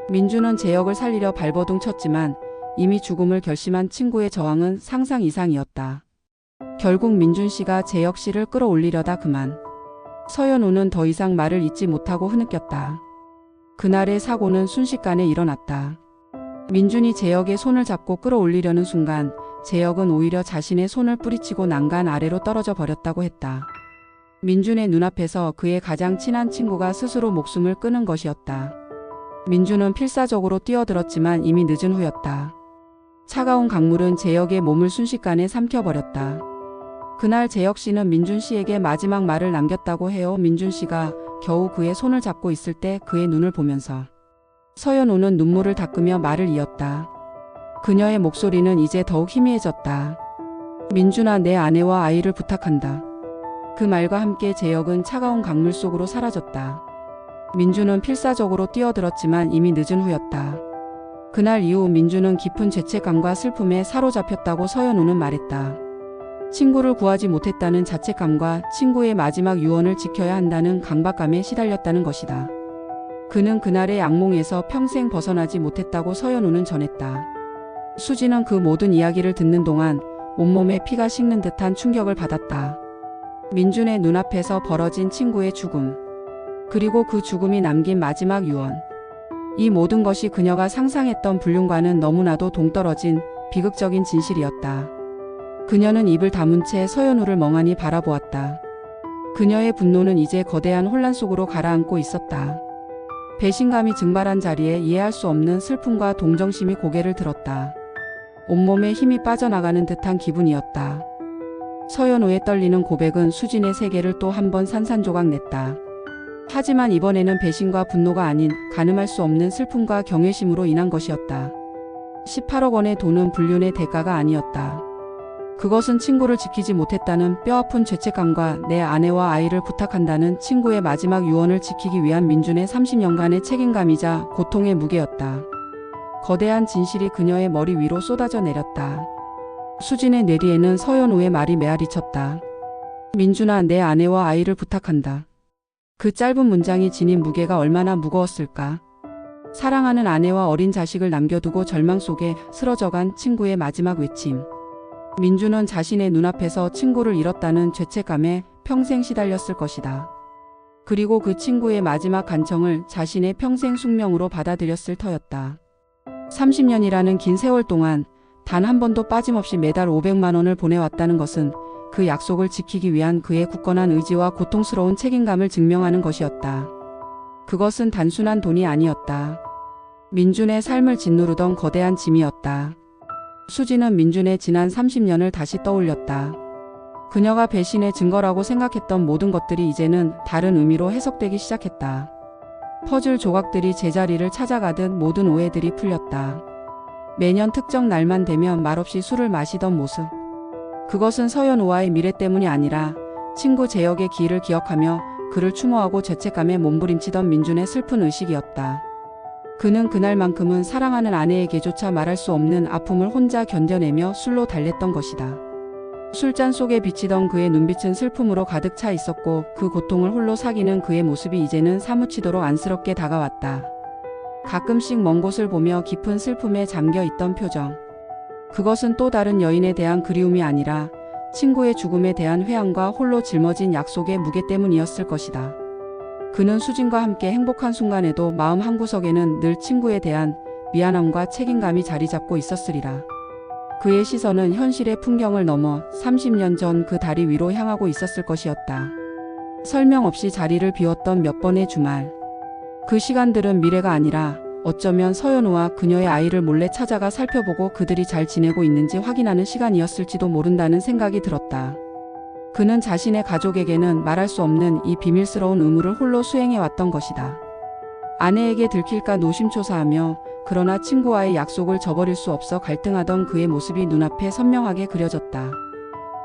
민준은 재혁을 살리려 발버둥 쳤지만 이미 죽음을 결심한 친구의 저항은 상상 이상이었다. 결국 민준 씨가 재혁 씨를 끌어올리려다 그만. 서연우는 더 이상 말을 잇지 못하고 흐느꼈다. 그날의 사고는 순식간에 일어났다. 민준이 재혁의 손을 잡고 끌어올리려는 순간 재혁은 오히려 자신의 손을 뿌리치고 난간 아래로 떨어져 버렸다고 했다. 민준의 눈앞에서 그의 가장 친한 친구가 스스로 목숨을 끊은 것이었다. 민준은 필사적으로 뛰어들었지만 이미 늦은 후였다. 차가운 강물은 재혁의 몸을 순식간에 삼켜버렸다. 그날 재혁 씨는 민준 씨에게 마지막 말을 남겼다고 해요. 민준 씨가 겨우 그의 손을 잡고 있을 때 그의 눈을 보면서 서연우는 눈물을 닦으며 말을 이었다. 그녀의 목소리는 이제 더욱 희미해졌다. 민준아, 내 아내와 아이를 부탁한다. 그 말과 함께 재혁은 차가운 강물 속으로 사라졌다. 민준은 필사적으로 뛰어들었지만 이미 늦은 후였다. 그날 이후 민준은 깊은 죄책감과 슬픔에 사로잡혔다고 서연우는 말했다. 친구를 구하지 못했다는 자책감과 친구의 마지막 유언을 지켜야 한다는 강박감에 시달렸다는 것이다. 그는 그날의 악몽에서 평생 벗어나지 못했다고 서연우는 전했다. 수지는 그 모든 이야기를 듣는 동안 온몸에 피가 식는 듯한 충격을 받았다. 민준의 눈앞에서 벌어진 친구의 죽음, 그리고 그 죽음이 남긴 마지막 유언. 이 모든 것이 그녀가 상상했던 불륜과는 너무나도 동떨어진 비극적인 진실이었다. 그녀는 입을 다문 채 서연우를 멍하니 바라보았다. 그녀의 분노는 이제 거대한 혼란 속으로 가라앉고 있었다. 배신감이 증발한 자리에 이해할 수 없는 슬픔과 동정심이 고개를 들었다. 온몸에 힘이 빠져나가는 듯한 기분이었다. 서연우의 떨리는 고백은 수진의 세계를 또 한 번 산산조각 냈다. 하지만 이번에는 배신과 분노가 아닌 가늠할 수 없는 슬픔과 경외심으로 인한 것이었다. 18억 원의 돈은 불륜의 대가가 아니었다. 그것은 친구를 지키지 못했다는 뼈아픈 죄책감과 내 아내와 아이를 부탁한다는 친구의 마지막 유언을 지키기 위한 민준의 30년간의 책임감이자 고통의 무게였다. 거대한 진실이 그녀의 머리 위로 쏟아져 내렸다. 수진의 뇌리에는 서연우의 말이 메아리쳤다. 민준아, 내 아내와 아이를 부탁한다. 그 짧은 문장이 지닌 무게가 얼마나 무거웠을까. 사랑하는 아내와 어린 자식을 남겨두고 절망 속에 쓰러져간 친구의 마지막 외침. 민준은 자신의 눈앞에서 친구를 잃었다는 죄책감에 평생 시달렸을 것이다. 그리고 그 친구의 마지막 간청을 자신의 평생 숙명으로 받아들였을 터였다. 30년이라는 긴 세월 동안 단 한 번도 빠짐없이 매달 500만 원을 보내왔다는 것은 그 약속을 지키기 위한 그의 굳건한 의지와 고통스러운 책임감을 증명하는 것이었다. 그것은 단순한 돈이 아니었다. 민준의 삶을 짓누르던 거대한 짐이었다. 수진은 민준의 지난 30년을 다시 떠올렸다. 그녀가 배신의 증거라고 생각했던 모든 것들이 이제는 다른 의미로 해석되기 시작했다. 퍼즐 조각들이 제자리를 찾아가듯 모든 오해들이 풀렸다. 매년 특정 날만 되면 말없이 술을 마시던 모습. 그것은 서연우와의 미래 때문이 아니라 친구 재혁의 기일을 기억하며 그를 추모하고 죄책감에 몸부림치던 민준의 슬픈 의식이었다. 그는 그날만큼은 사랑하는 아내에게조차 말할 수 없는 아픔을 혼자 견뎌내며 술로 달랬던 것이다. 술잔 속에 비치던 그의 눈빛은 슬픔으로 가득 차 있었고 그 고통을 홀로 사귀는 그의 모습이 이제는 사무치도록 안쓰럽게 다가왔다. 가끔씩 먼 곳을 보며 깊은 슬픔에 잠겨 있던 표정. 그것은 또 다른 여인에 대한 그리움이 아니라 친구의 죽음에 대한 회한과 홀로 짊어진 약속의 무게 때문이었을 것이다. 그는 수진과 함께 행복한 순간에도 마음 한구석에는 늘 친구에 대한 미안함과 책임감이 자리 잡고 있었으리라. 그의 시선은 현실의 풍경을 넘어 30년 전 그 다리 위로 향하고 있었을 것이었다. 설명 없이 자리를 비웠던 몇 번의 주말. 그 시간들은 미래가 아니라 어쩌면 서연우와 그녀의 아이를 몰래 찾아가 살펴보고 그들이 잘 지내고 있는지 확인하는 시간이었을지도 모른다는 생각이 들었다. 그는 자신의 가족에게는 말할 수 없는 이 비밀스러운 의무를 홀로 수행해왔던 것이다. 아내에게 들킬까 노심초사하며 그러나 친구와의 약속을 저버릴 수 없어 갈등하던 그의 모습이 눈앞에 선명하게 그려졌다.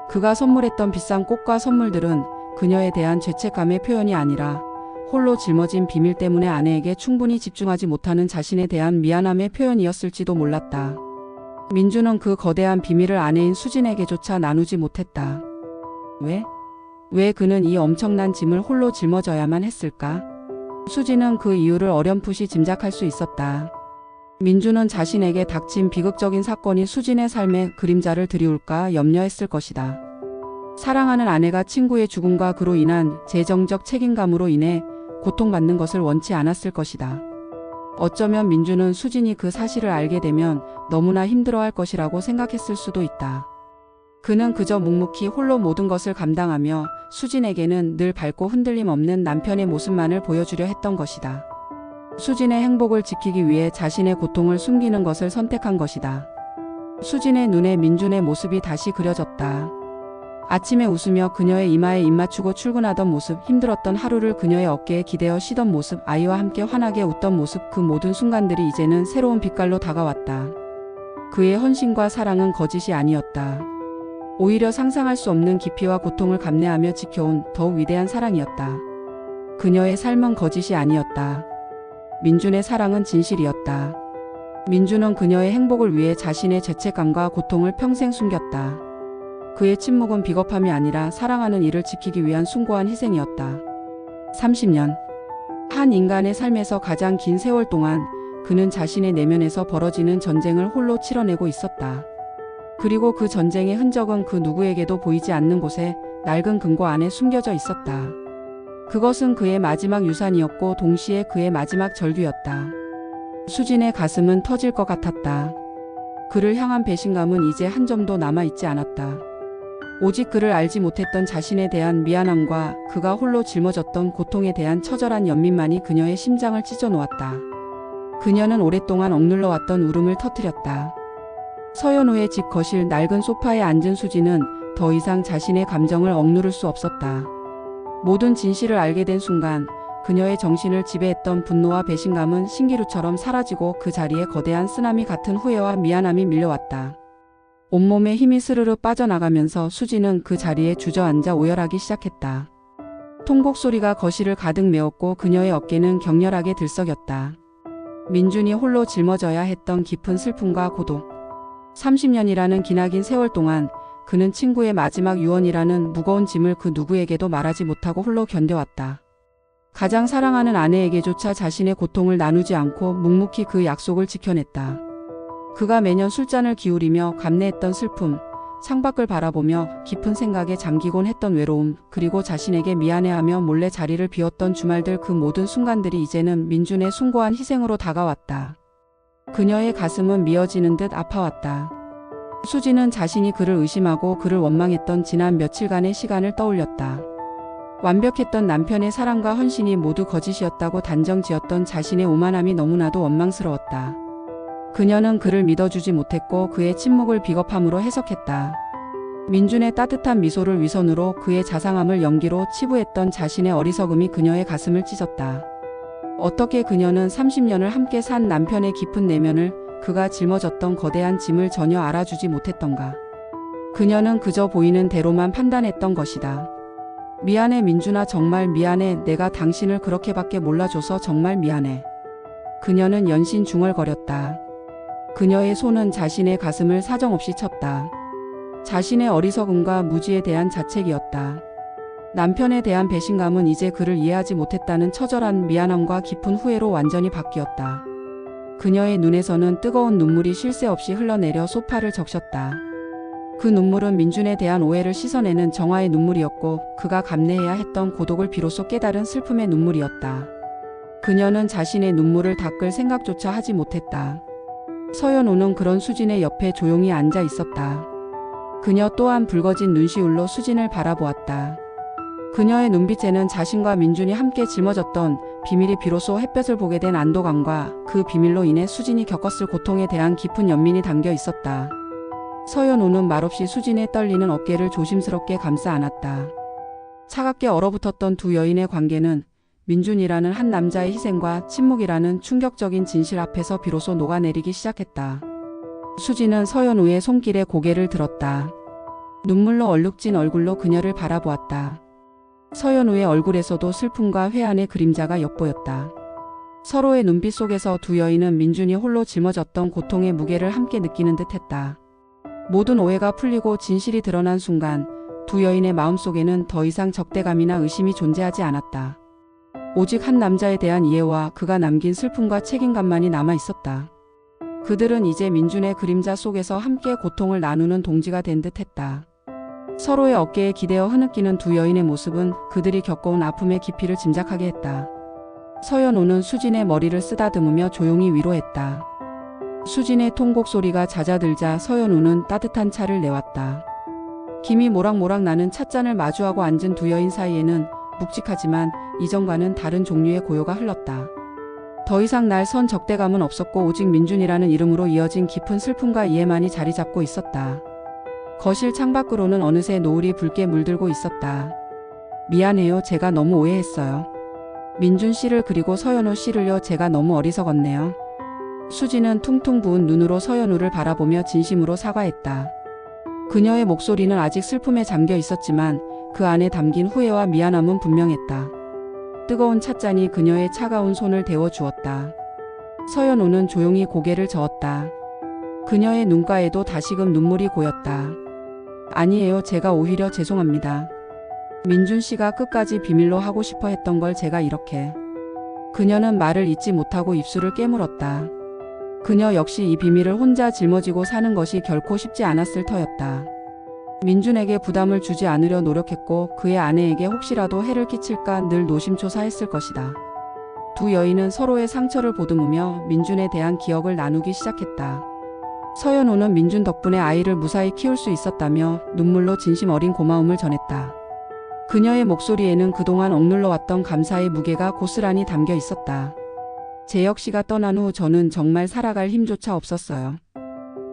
그가 선물했던 비싼 꽃과 선물들은 그녀에 대한 죄책감의 표현이 아니라 홀로 짊어진 비밀 때문에 아내에게 충분히 집중하지 못하는 자신에 대한 미안함의 표현이었을지도 몰랐다. 민준은 그 거대한 비밀을 아내인 수진에게조차 나누지 못했다. 왜 그는 이 엄청난 짐을 홀로 짊어져야만 했을까? 수진은 그 이유를 어렴풋이 짐작할 수 있었다. 민준은 자신에게 닥친 비극적인 사건이 수진의 삶에 그림자를 드리울까 염려했을 것이다. 사랑하는 아내가 친구의 죽음과 그로 인한 재정적 책임감으로 인해 고통받는 것을 원치 않았을 것이다. 어쩌면 민준은 수진이 그 사실을 알게 되면 너무나 힘들어할 것이라고 생각했을 수도 있다. 그는 그저 묵묵히 홀로 모든 것을 감당하며 수진에게는 늘 밝고 흔들림 없는 남편의 모습만을 보여주려 했던 것이다. 수진의 행복을 지키기 위해 자신의 고통을 숨기는 것을 선택한 것이다. 수진의 눈에 민준의 모습이 다시 그려졌다. 아침에 웃으며 그녀의 이마에 입 맞추고 출근하던 모습, 힘들었던 하루를 그녀의 어깨에 기대어 쉬던 모습, 아이와 함께 환하게 웃던 모습, 그 모든 순간들이 이제는 새로운 빛깔로 다가왔다. 그의 헌신과 사랑은 거짓이 아니었다. 오히려 상상할 수 없는 깊이와 고통을 감내하며 지켜온 더욱 위대한 사랑이었다. 그녀의 삶은 거짓이 아니었다. 민준의 사랑은 진실이었다. 민준은 그녀의 행복을 위해 자신의 죄책감과 고통을 평생 숨겼다. 그의 침묵은 비겁함이 아니라 사랑하는 이를 지키기 위한 숭고한 희생이었다. 30년. 한 인간의 삶에서 가장 긴 세월 동안 그는 자신의 내면에서 벌어지는 전쟁을 홀로 치러내고 있었다. 그리고 그 전쟁의 흔적은 그 누구에게도 보이지 않는 곳에 낡은 금고 안에 숨겨져 있었다. 그것은 그의 마지막 유산이었고 동시에 그의 마지막 절규였다. 수진의 가슴은 터질 것 같았다. 그를 향한 배신감은 이제 한 점도 남아있지 않았다. 오직 그를 알지 못했던 자신에 대한 미안함과 그가 홀로 짊어졌던 고통에 대한 처절한 연민만이 그녀의 심장을 찢어놓았다. 그녀는 오랫동안 억눌러 왔던 울음을 터뜨렸다. 서연우의 집 거실 낡은 소파에 앉은 수진은 더 이상 자신의 감정을 억누를 수 없었다. 모든 진실을 알게 된 순간 그녀의 정신을 지배했던 분노와 배신감은 신기루처럼 사라지고 그 자리에 거대한 쓰나미 같은 후회와 미안함이 밀려왔다. 온몸에 힘이 스르르 빠져나가면서 수지는 그 자리에 주저앉아 오열하기 시작했다. 통곡 소리가 거실을 가득 메웠고 그녀의 어깨는 격렬하게 들썩였다. 민준이 홀로 짊어져야 했던 깊은 슬픔과 고독. 30년이라는 기나긴 세월 동안 그는 친구의 마지막 유언이라는 무거운 짐을 그 누구에게도 말하지 못하고 홀로 견뎌왔다. 가장 사랑하는 아내에게조차 자신의 고통을 나누지 않고 묵묵히 그 약속을 지켜냈다. 그가 매년 술잔을 기울이며 감내했던 슬픔, 창밖을 바라보며 깊은 생각에 잠기곤 했던 외로움, 그리고 자신에게 미안해하며 몰래 자리를 비웠던 주말들, 그 모든 순간들이 이제는 민준의 숭고한 희생으로 다가왔다. 그녀의 가슴은 미어지는 듯 아파왔다. 수지는 자신이 그를 의심하고 그를 원망했던 지난 며칠간의 시간을 떠올렸다. 완벽했던 남편의 사랑과 헌신이 모두 거짓이었다고 단정지었던 자신의 오만함이 너무나도 원망스러웠다. 그녀는 그를 믿어주지 못했고 그의 침묵을 비겁함으로 해석했다. 민준의 따뜻한 미소를 위선으로, 그의 자상함을 연기로 치부했던 자신의 어리석음이 그녀의 가슴을 찢었다. 어떻게 그녀는 30년을 함께 산 남편의 깊은 내면을, 그가 짊어졌던 거대한 짐을 전혀 알아주지 못했던가. 그녀는 그저 보이는 대로만 판단했던 것이다. 미안해 민준아, 정말 미안해. 내가 당신을 그렇게밖에 몰라줘서 정말 미안해. 그녀는 연신 중얼거렸다. 그녀의 손은 자신의 가슴을 사정없이 쳤다. 자신의 어리석음과 무지에 대한 자책이었다. 남편에 대한 배신감은 이제 그를 이해하지 못했다는 처절한 미안함과 깊은 후회로 완전히 바뀌었다. 그녀의 눈에서는 뜨거운 눈물이 쉴 새 없이 흘러내려 소파를 적셨다. 그 눈물은 민준에 대한 오해를 씻어내는 정화의 눈물이었고, 그가 감내해야 했던 고독을 비로소 깨달은 슬픔의 눈물이었다. 그녀는 자신의 눈물을 닦을 생각조차 하지 못했다. 서연우는 그런 수진의 옆에 조용히 앉아 있었다. 그녀 또한 붉어진 눈시울로 수진을 바라보았다. 그녀의 눈빛에는 자신과 민준이 함께 짊어졌던 비밀이 비로소 햇볕을 보게 된 안도감과 그 비밀로 인해 수진이 겪었을 고통에 대한 깊은 연민이 담겨 있었다. 서연우는 말없이 수진의 떨리는 어깨를 조심스럽게 감싸 안았다. 차갑게 얼어붙었던 두 여인의 관계는 민준이라는 한 남자의 희생과 침묵이라는 충격적인 진실 앞에서 비로소 녹아내리기 시작했다. 수진은 서연우의 손길에 고개를 들었다. 눈물로 얼룩진 얼굴로 그녀를 바라보았다. 서연우의 얼굴에서도 슬픔과 회한의 그림자가 엿보였다. 서로의 눈빛 속에서 두 여인은 민준이 홀로 짊어졌던 고통의 무게를 함께 느끼는 듯했다. 모든 오해가 풀리고 진실이 드러난 순간 두 여인의 마음속에는 더 이상 적대감이나 의심이 존재하지 않았다. 오직 한 남자에 대한 이해와 그가 남긴 슬픔과 책임감만이 남아 있었다. 그들은 이제 민준의 그림자 속에서 함께 고통을 나누는 동지가 된 듯했다. 서로의 어깨에 기대어 흐느끼는 두 여인의 모습은 그들이 겪어온 아픔의 깊이를 짐작하게 했다. 서연우는 수진의 머리를 쓰다듬으며 조용히 위로했다. 수진의 통곡 소리가 잦아들자 서연우는 따뜻한 차를 내왔다. 김이 모락모락 나는 찻잔을 마주하고 앉은 두 여인 사이에는 묵직하지만 이전과는 다른 종류의 고요가 흘렀다. 더 이상 날 선 적대감은 없었고 오직 민준이라는 이름으로 이어진 깊은 슬픔과 이해만이 자리 잡고 있었다. 거실 창밖으로는 어느새 노을이 붉게 물들고 있었다. 미안해요. 제가 너무 오해했어요. 민준 씨를 그리고 서연우 씨를요. 제가 너무 어리석었네요. 수지는 퉁퉁 부은 눈으로 서연우를 바라보며 진심으로 사과했다. 그녀의 목소리는 아직 슬픔에 잠겨 있었지만 그 안에 담긴 후회와 미안함은 분명했다. 뜨거운 찻잔이 그녀의 차가운 손을 데워 주었다. 서연우는 조용히 고개를 저었다. 그녀의 눈가에도 다시금 눈물이 고였다. 아니에요. 제가 오히려 죄송합니다. 민준 씨가 끝까지 비밀로 하고 싶어 했던 걸 제가 이렇게. 그녀는 말을 잇지 못하고 입술을 깨물었다. 그녀 역시 이 비밀을 혼자 짊어지고 사는 것이 결코 쉽지 않았을 터였다. 민준에게 부담을 주지 않으려 노력했고 그의 아내에게 혹시라도 해를 끼칠까 늘 노심초사했을 것이다. 두 여인은 서로의 상처를 보듬으며 민준에 대한 기억을 나누기 시작했다. 서연우는 민준 덕분에 아이를 무사히 키울 수 있었다며 눈물로 진심 어린 고마움을 전했다. 그녀의 목소리에는 그동안 억눌러왔던 감사의 무게가 고스란히 담겨 있었다. 재혁 씨가 떠난 후 저는 정말 살아갈 힘조차 없었어요.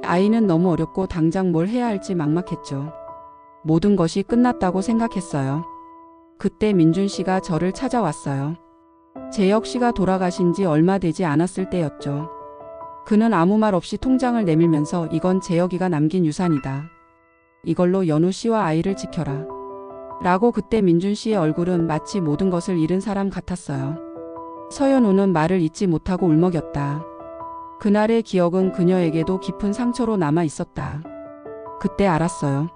아이는 너무 어렸고 당장 뭘 해야 할지 막막했죠. 모든 것이 끝났다고 생각했어요. 그때 민준 씨가 저를 찾아왔어요. 재혁 씨가 돌아가신 지 얼마 되지 않았을 때였죠. 그는 아무 말 없이 통장을 내밀면서 이건 재혁이가 남긴 유산이다. 이걸로 연우 씨와 아이를 지켜라. 라고 그때 민준 씨의 얼굴은 마치 모든 것을 잃은 사람 같았어요. 서연우는 말을 잇지 못하고 울먹였다. 그날의 기억은 그녀에게도 깊은 상처로 남아 있었다. 그때 알았어요.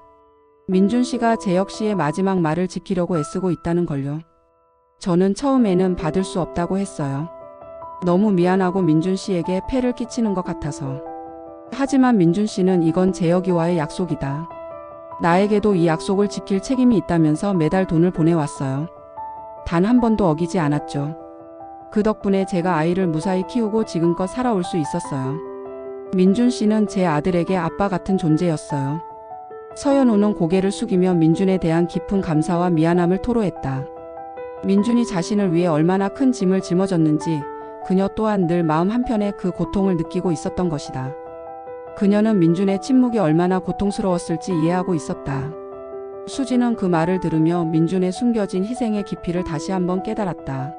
민준 씨가 재혁 씨의 마지막 말을 지키려고 애쓰고 있다는 걸요. 저는 처음에는 받을 수 없다고 했어요. 너무 미안하고 민준 씨에게 폐를 끼치는 것 같아서. 하지만 민준 씨는 이건 재혁이와의 약속이다. 나에게도 이 약속을 지킬 책임이 있다면서 매달 돈을 보내왔어요. 단 한 번도 어기지 않았죠. 그 덕분에 제가 아이를 무사히 키우고 지금껏 살아올 수 있었어요. 민준 씨는 제 아들에게 아빠 같은 존재였어요. 서연우는 고개를 숙이며 민준에 대한 깊은 감사와 미안함을 토로했다. 민준이 자신을 위해 얼마나 큰 짐을 짊어졌는지 그녀 또한 늘 마음 한편에 그 고통을 느끼고 있었던 것이다. 그녀는 민준의 침묵이 얼마나 고통스러웠을지 이해하고 있었다. 수지는 그 말을 들으며 민준의 숨겨진 희생의 깊이를 다시 한번 깨달았다.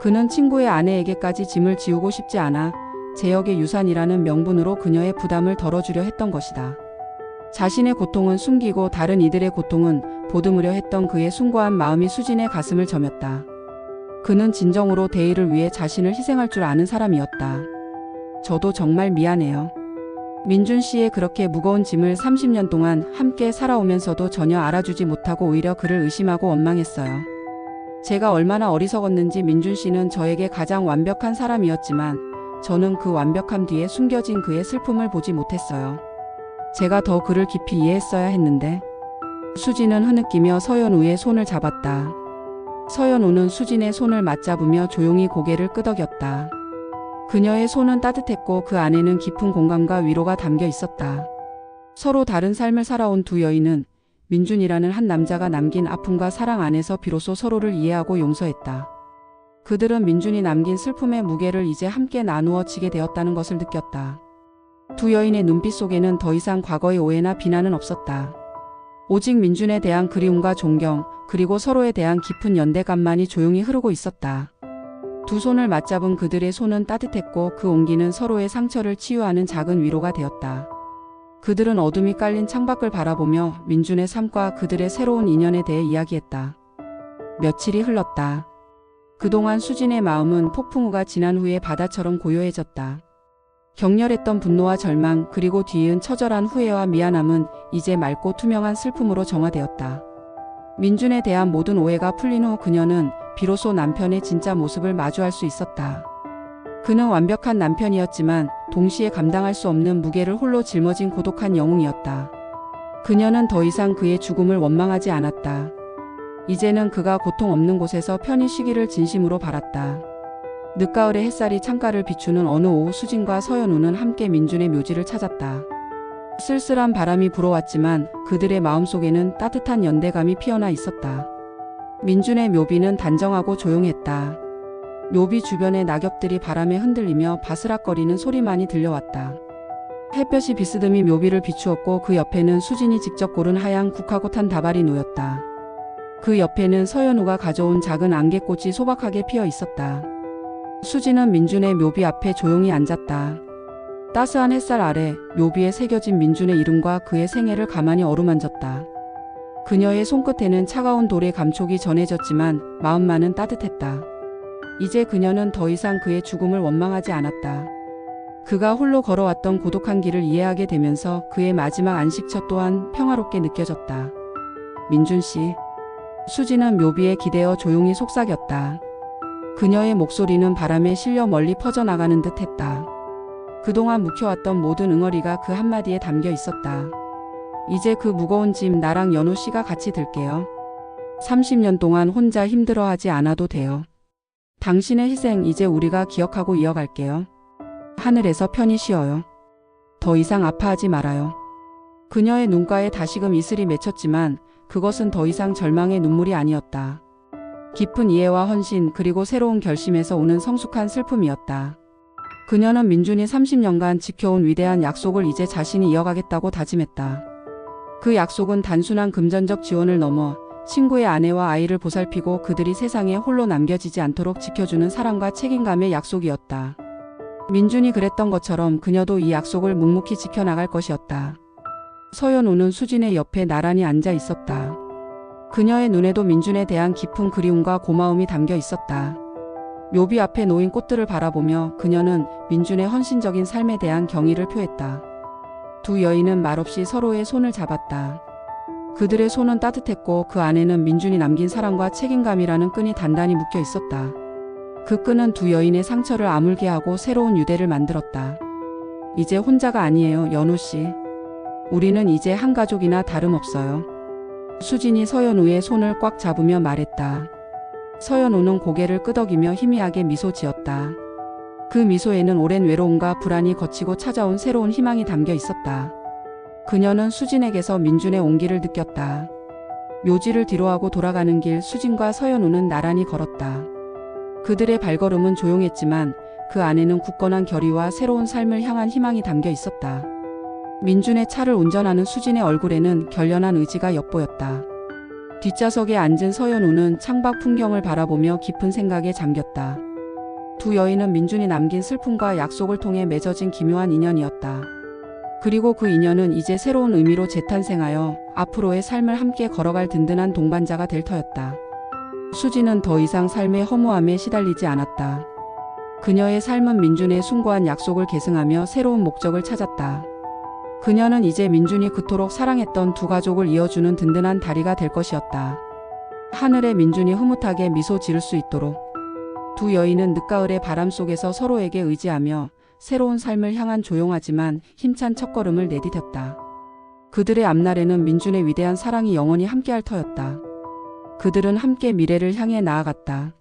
그는 친구의 아내에게까지 짐을 지우고 싶지 않아 재혁의 유산이라는 명분으로 그녀의 부담을 덜어주려 했던 것이다. 자신의 고통은 숨기고 다른 이들의 고통은 보듬으려 했던 그의 숭고한 마음이 수진의 가슴을 저몄다. 그는 진정으로 대의를 위해 자신을 희생할 줄 아는 사람이었다. 저도 정말 미안해요. 민준 씨의 그렇게 무거운 짐을 30년 동안 함께 살아오면서도 전혀 알아주지 못하고 오히려 그를 의심하고 원망했어요. 제가 얼마나 어리석었는지 민준 씨는 저에게 가장 완벽한 사람이었지만 저는 그 완벽함 뒤에 숨겨진 그의 슬픔을 보지 못했어요. 제가 더 그를 깊이 이해했어야 했는데. 수진은 흐느끼며 서연우의 손을 잡았다. 서연우는 수진의 손을 맞잡으며 조용히 고개를 끄덕였다. 그녀의 손은 따뜻했고 그 안에는 깊은 공감과 위로가 담겨 있었다. 서로 다른 삶을 살아온 두 여인은 민준이라는 한 남자가 남긴 아픔과 사랑 안에서 비로소 서로를 이해하고 용서했다. 그들은 민준이 남긴 슬픔의 무게를 이제 함께 나누어 지게 되었다는 것을 느꼈다. 두 여인의 눈빛 속에는 더 이상 과거의 오해나 비난은 없었다. 오직 민준에 대한 그리움과 존경, 그리고 서로에 대한 깊은 연대감만이 조용히 흐르고 있었다. 두 손을 맞잡은 그들의 손은 따뜻했고 그 온기는 서로의 상처를 치유하는 작은 위로가 되었다. 그들은 어둠이 깔린 창밖을 바라보며 민준의 삶과 그들의 새로운 인연에 대해 이야기했다. 며칠이 흘렀다. 그동안 수진의 마음은 폭풍우가 지난 후에 바다처럼 고요해졌다. 격렬했던 분노와 절망 그리고 뒤이은 처절한 후회와 미안함은 이제 맑고 투명한 슬픔으로 정화되었다. 민준에 대한 모든 오해가 풀린 후 그녀는 비로소 남편의 진짜 모습을 마주할 수 있었다. 그는 완벽한 남편이었지만 동시에 감당할 수 없는 무게를 홀로 짊어진 고독한 영웅이었다. 그녀는 더 이상 그의 죽음을 원망하지 않았다. 이제는 그가 고통 없는 곳에서 편히 쉬기를 진심으로 바랐다. 늦가을의 햇살이 창가를 비추는 어느 오후 수진과 서연우는 함께 민준의 묘지를 찾았다. 쓸쓸한 바람이 불어왔지만 그들의 마음속에는 따뜻한 연대감이 피어나 있었다. 민준의 묘비는 단정하고 조용했다. 묘비 주변의 낙엽들이 바람에 흔들리며 바스락거리는 소리만이 들려왔다. 햇볕이 비스듬히 묘비를 비추었고 그 옆에는 수진이 직접 고른 하얀 국화고 탄 다발이 놓였다. 그 옆에는 서연우가 가져온 작은 안개꽃이 소박하게 피어 있었다. 수진은 민준의 묘비 앞에 조용히 앉았다. 따스한 햇살 아래 묘비에 새겨진 민준의 이름과 그의 생애를 가만히 어루만졌다. 그녀의 손끝에는 차가운 돌의 감촉이 전해졌지만 마음만은 따뜻했다. 이제 그녀는 더 이상 그의 죽음을 원망하지 않았다. 그가 홀로 걸어왔던 고독한 길을 이해하게 되면서 그의 마지막 안식처 또한 평화롭게 느껴졌다. 민준 씨. 수진은 묘비에 기대어 조용히 속삭였다. 그녀의 목소리는 바람에 실려 멀리 퍼져나가는 듯 했다. 그동안 묵혀왔던 모든 응어리가 그 한마디에 담겨 있었다. 이제 그 무거운 짐 나랑 연우 씨가 같이 들게요. 30년 동안 혼자 힘들어하지 않아도 돼요. 당신의 희생 이제 우리가 기억하고 이어갈게요. 하늘에서 편히 쉬어요. 더 이상 아파하지 말아요. 그녀의 눈가에 다시금 이슬이 맺혔지만 그것은 더 이상 절망의 눈물이 아니었다. 깊은 이해와 헌신 그리고 새로운 결심에서 오는 성숙한 슬픔이었다. 그녀는 민준이 30년간 지켜온 위대한 약속을 이제 자신이 이어가겠다고 다짐했다. 그 약속은 단순한 금전적 지원을 넘어 친구의 아내와 아이를 보살피고 그들이 세상에 홀로 남겨지지 않도록 지켜주는 사랑과 책임감의 약속이었다. 민준이 그랬던 것처럼 그녀도 이 약속을 묵묵히 지켜나갈 것이었다. 서연우는 수진의 옆에 나란히 앉아 있었다. 그녀의 눈에도 민준에 대한 깊은 그리움과 고마움이 담겨 있었다. 묘비 앞에 놓인 꽃들을 바라보며 그녀는 민준의 헌신적인 삶에 대한 경의를 표했다. 두 여인은 말없이 서로의 손을 잡았다. 그들의 손은 따뜻했고 그 안에는 민준이 남긴 사랑과 책임감이라는 끈이 단단히 묶여 있었다. 그 끈은 두 여인의 상처를 아물게 하고 새로운 유대를 만들었다. 이제 혼자가 아니에요, 연우 씨. 우리는 이제 한 가족이나 다름없어요. 수진이 서연우의 손을 꽉 잡으며 말했다. 서연우는 고개를 끄덕이며 희미하게 미소 지었다. 그 미소에는 오랜 외로움과 불안이 거치고 찾아온 새로운 희망이 담겨 있었다. 그녀는 수진에게서 민준의 온기를 느꼈다. 묘지를 뒤로하고 돌아가는 길 수진과 서연우는 나란히 걸었다. 그들의 발걸음은 조용했지만 그 안에는 굳건한 결의와 새로운 삶을 향한 희망이 담겨 있었다. 민준의 차를 운전하는 수진의 얼굴에는 결연한 의지가 엿보였다. 뒷좌석에 앉은 서연우는 창밖 풍경을 바라보며 깊은 생각에 잠겼다. 두 여인은 민준이 남긴 슬픔과 약속을 통해 맺어진 기묘한 인연이었다. 그리고 그 인연은 이제 새로운 의미로 재탄생하여 앞으로의 삶을 함께 걸어갈 든든한 동반자가 될 터였다. 수진은 더 이상 삶의 허무함에 시달리지 않았다. 그녀의 삶은 민준의 숭고한 약속을 계승하며 새로운 목적을 찾았다. 그녀는 이제 민준이 그토록 사랑했던 두 가족을 이어주는 든든한 다리가 될 것이었다. 하늘에 민준이 흐뭇하게 미소 지을 수 있도록 두 여인은 늦가을의 바람 속에서 서로에게 의지하며 새로운 삶을 향한 조용하지만 힘찬 첫걸음을 내디뎠다. 그들의 앞날에는 민준의 위대한 사랑이 영원히 함께할 터였다. 그들은 함께 미래를 향해 나아갔다.